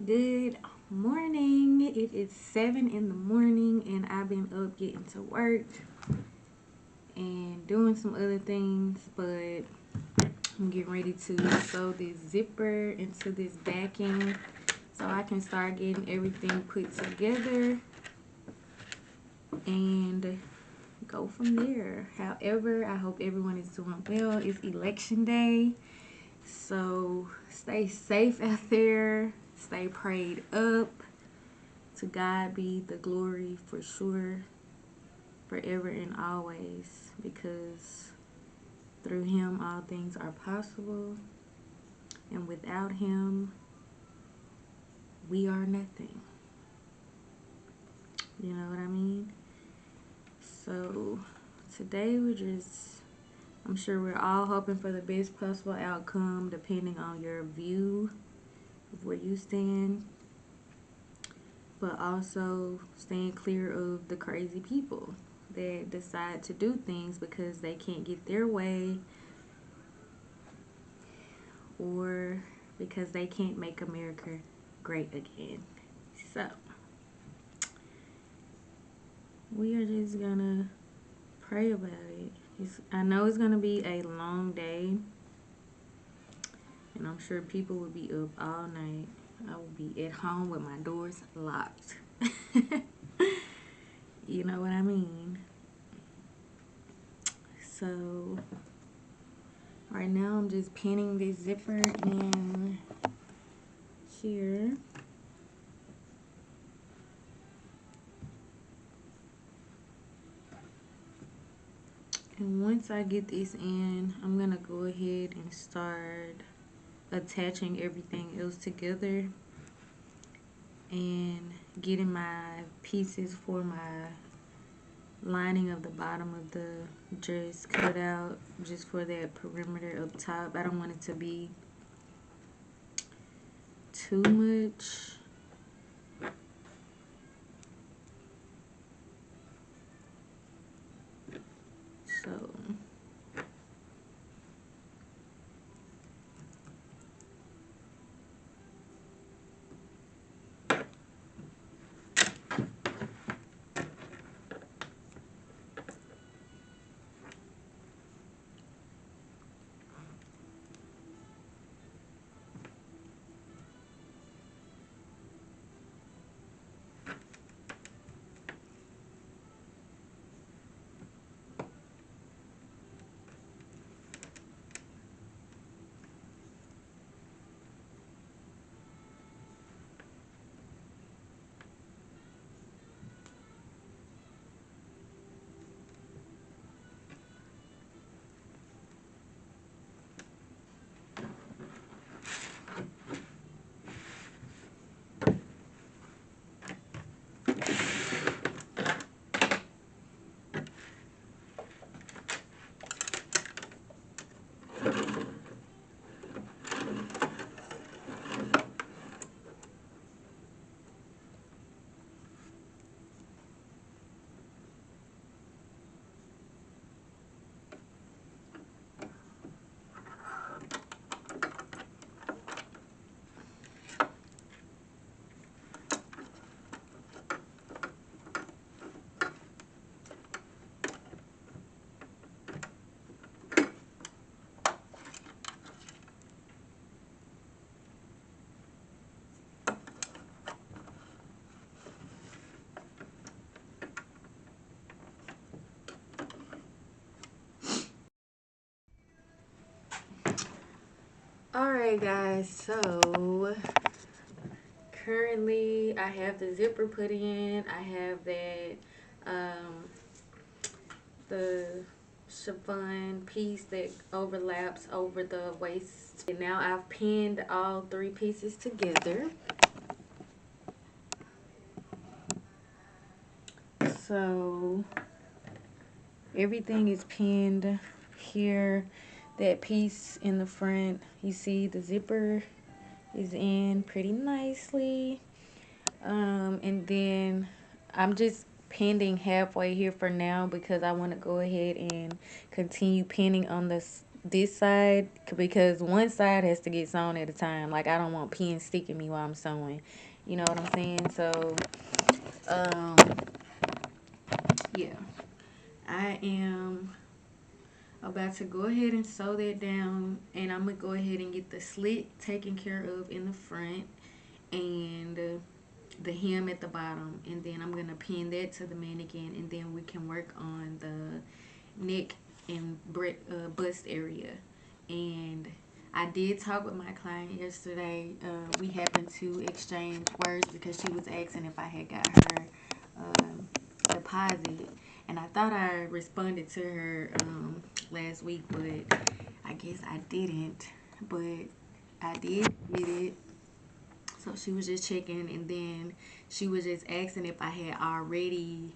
Good morning. It is 7 in the morning, and I've been up getting to work and doing some other things, but I'm getting ready to sew this zipper into this backing so I can start getting everything put together and go from there. However, I hope everyone is doing well. It's election day, so stay safe out there, stay prayed up. To God be the glory for sure, forever and always, because through Him all things are possible, and without Him we are nothing. You know what I mean? So today I'm sure we're all hoping for the best possible outcome depending on your view of where you stand, but also staying clear of the crazy people that decide to do things because they can't get their way or because they can't make America great again. So, we are just gonna pray about it. I know it's gonna be a long day, and I'm sure people will be up all night. I will be at home with my doors locked. You know what I mean? So, right now I'm just pinning this zipper in here. And once I get this in, I'm gonna go ahead and start attaching everything else together and getting my pieces for my lining of the bottom of the dress cut out just for that perimeter up top. I don't want it to be too much. So alright guys, so currently I have the zipper put in. I have that the chiffon piece that overlaps over the waist. And now I've pinned all three pieces together. So everything is pinned here. That piece in the front, you see the zipper is in pretty nicely. And then I'm just pinning halfway here for now because I want to go ahead and continue pinning on this side because one side has to get sewn at a time. Like I don't want pins sticking me while I'm sewing. You know what I'm saying? So, um, yeah, I am about to go ahead and sew that down, and I'm gonna go ahead and get the slit taken care of in the front and the hem at the bottom, and then I'm gonna pin that to the mannequin, and then we can work on the neck and bust area. And I did talk with my client yesterday. We happened to exchange words because she was asking if I had got her deposit, and I thought I responded to her last week, but I guess I didn't. But I did get it. So she was just checking, and then she was just asking if I had already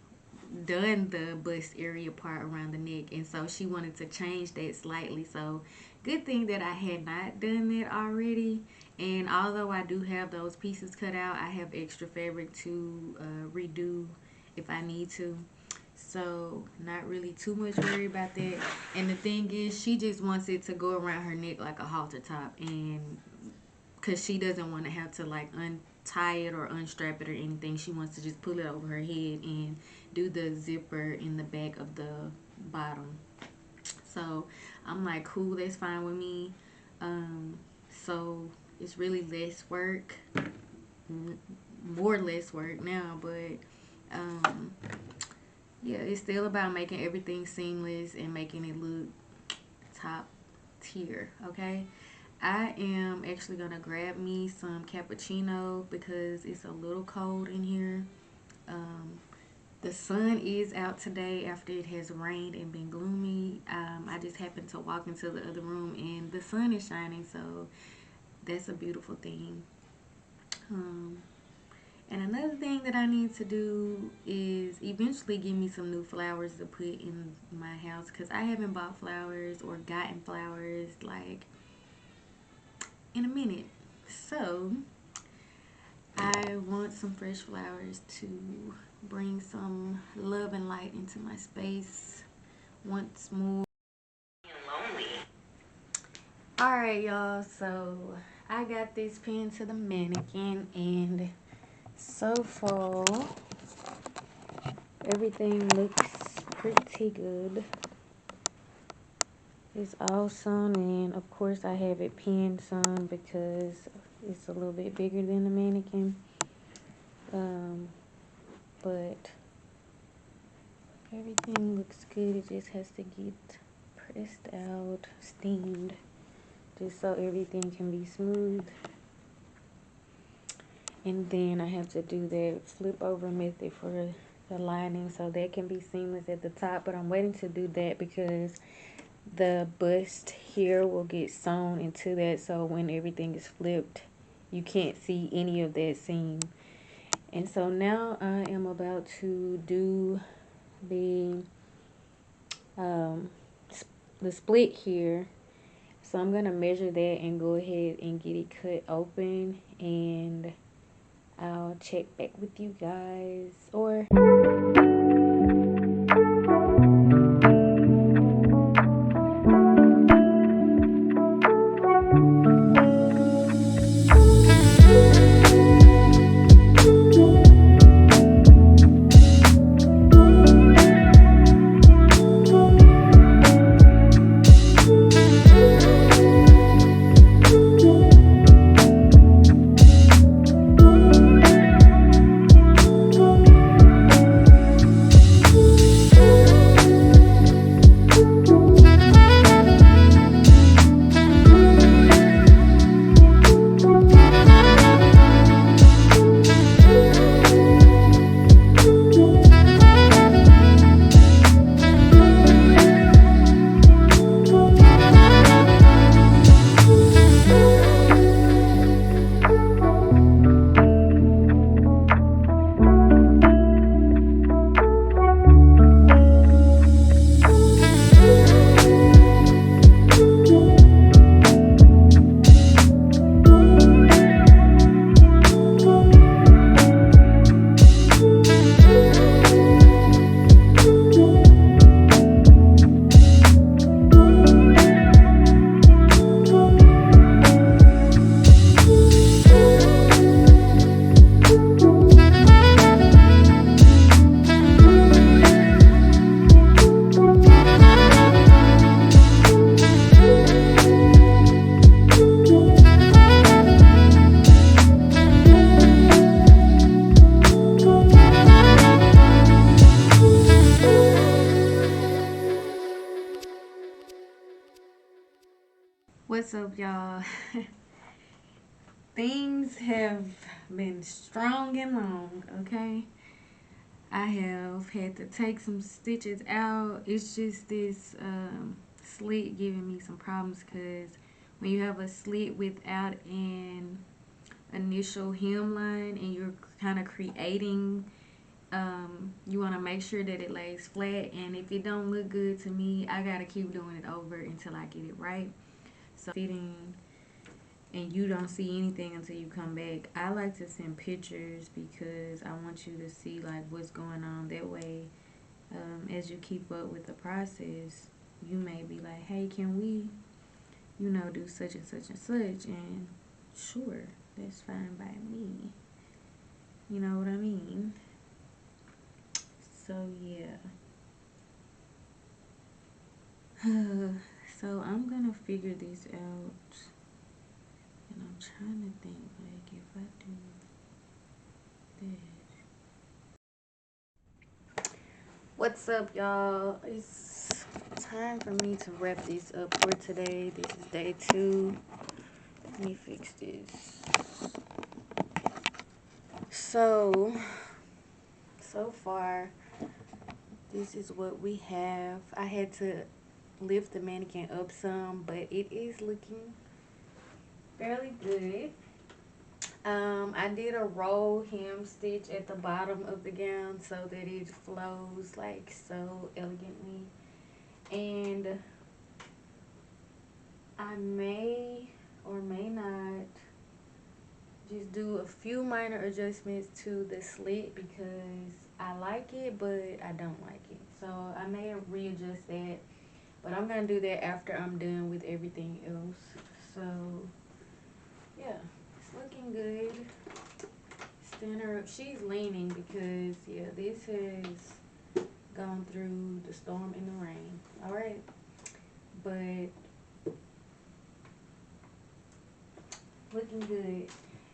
done the bust area part around the neck, and so she wanted to change that slightly. So good thing that I had not done that already. And although I do have those pieces cut out, I have extra fabric to redo if I need to. So not really too much worry about that. And the thing is, she just wants it to go around her neck like a halter top, and because she doesn't want to have to like untie it or unstrap it or anything. She wants to just pull it over her head and do the zipper in the back of the bottom. So I'm like, cool, that's fine with me. So it's really less work, more less work now, but yeah, it's still about making everything seamless and making it look top tier. Okay, I am actually gonna grab me some cappuccino because it's a little cold in here. um, the sun is out today after it has rained and been gloomy. I just happened to walk into the other room and the sun is shining, so that's a beautiful thing. um, and another thing that I need to do is eventually give me some new flowers to put in my house because I haven't bought flowers or gotten flowers like in a minute. So I want some fresh flowers to bring some love and light into my space once more. Alright, y'all, so I got this pinned to the mannequin, and so far everything looks pretty good. It's all sewn in. Of course, I have it pinned some because it's a little bit bigger than the mannequin. But everything looks good. It just has to get pressed out, steamed, just so everything can be smooth. And then I have to do that flip over method for the lining so that can be seamless at the top. But I'm waiting to do that because the bust here will get sewn into that, so when everything is flipped you can't see any of that seam. And so now I am about to do the split here. So I'm gonna measure that and go ahead and get it cut open, and I'll check back with you guys. Or What's up, y'all? Things have been strong and long, okay? I have had to take some stitches out. It's just this slit giving me some problems, because when you have a slit without an initial hemline and you're kind of creating, you want to make sure that it lays flat, and if it don't look good to me, I gotta keep doing it over until I get it right. So fitting, and you don't see anything until you come back. I like to send pictures because I want you to see like what's going on. That way, as you keep up with the process, you may be like, hey, can we, do such and such and such? And sure, that's fine by me. You know what I mean? So yeah. So I'm gonna figure this out, and I'm trying to think like if I do that. What's up, y'all? It's time for me to wrap this up for today. This is day 2. Let me fix this. So far, this is what we have. I had to lift the mannequin up some, but it is looking fairly good. I did a roll hem stitch at the bottom of the gown so that it flows like so elegantly, and I may or may not just do a few minor adjustments to the slit because I like it but I don't like it, so I may readjust that, but I'm gonna do that after I'm done with everything else. So yeah, it's looking good. Stand her up. She's leaning because yeah, this has gone through the storm and the rain. All right, but looking good.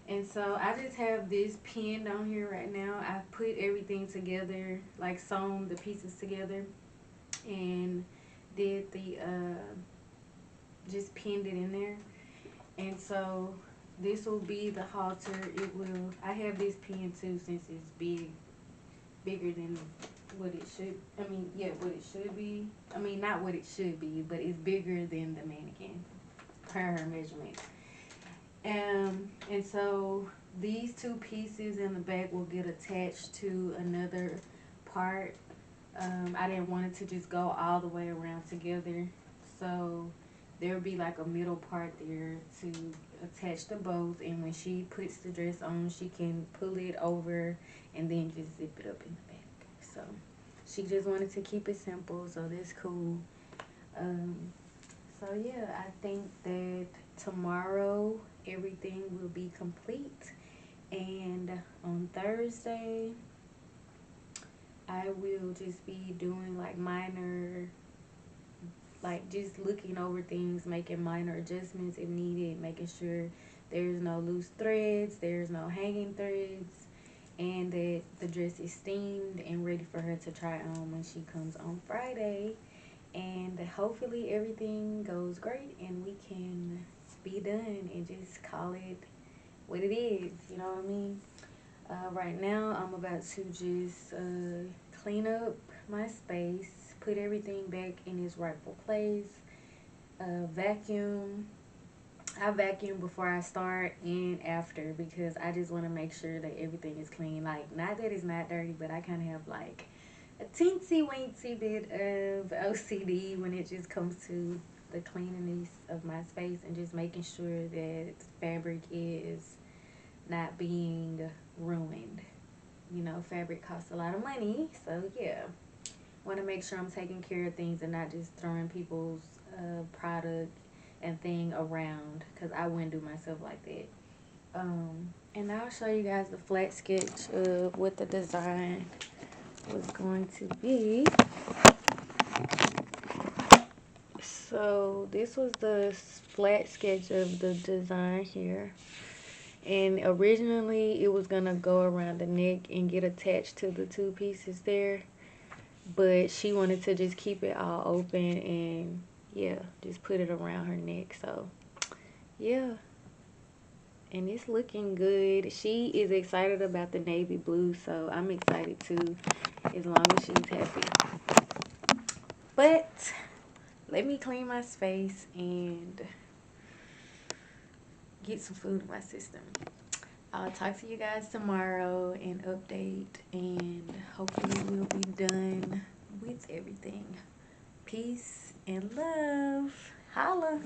And so I just have this pinned on here right now. I put everything together, like sewn the pieces together, and did the just pinned it in there. And so this will be the halter. It will. I have this pinned too since it's bigger than what it should. I mean, yeah, what it should be. I mean, not what it should be, but it's bigger than the mannequin per her measurements. And so these 2 pieces in the back will get attached to another part. I didn't want it to just go all the way around together, so there'll be like a middle part there to attach the bows, and when she puts the dress on, she can pull it over and then just zip it up in the back. So she just wanted to keep it simple, so that's cool. So yeah, I think that tomorrow everything will be complete, and on Thursday I will just be doing like minor, like just looking over things, making minor adjustments if needed, making sure there's no loose threads, there's no hanging threads, and that the dress is steamed and ready for her to try on when she comes on Friday. And hopefully everything goes great and we can be done and just call it what it is, you know what I mean? Right now I'm about to just clean up my space, put everything back in its rightful place, vacuum. I vacuum before I start and after because I just want to make sure that everything is clean. Like, not that it's not dirty, but I kind of have like a teensy weensy bit of OCD when it just comes to the cleanliness of my space and just making sure that fabric is not being ruined. You know, fabric costs a lot of money, so yeah, want to make sure I'm taking care of things and not just throwing people's product and thing around, because I wouldn't do myself like that. And I'll show you guys the flat sketch of what the design was going to be. So this was the flat sketch of the design here, and originally it was gonna go around the neck and get attached to the 2 pieces there, but she wanted to just keep it all open and yeah, just put it around her neck. So yeah, and it's looking good. She is excited about the navy blue, so I'm excited too, as long as she's happy. But let me clean my space and get some food in my system. I'll talk to you guys tomorrow and update, and hopefully we'll be done with everything. Peace and love. Holla.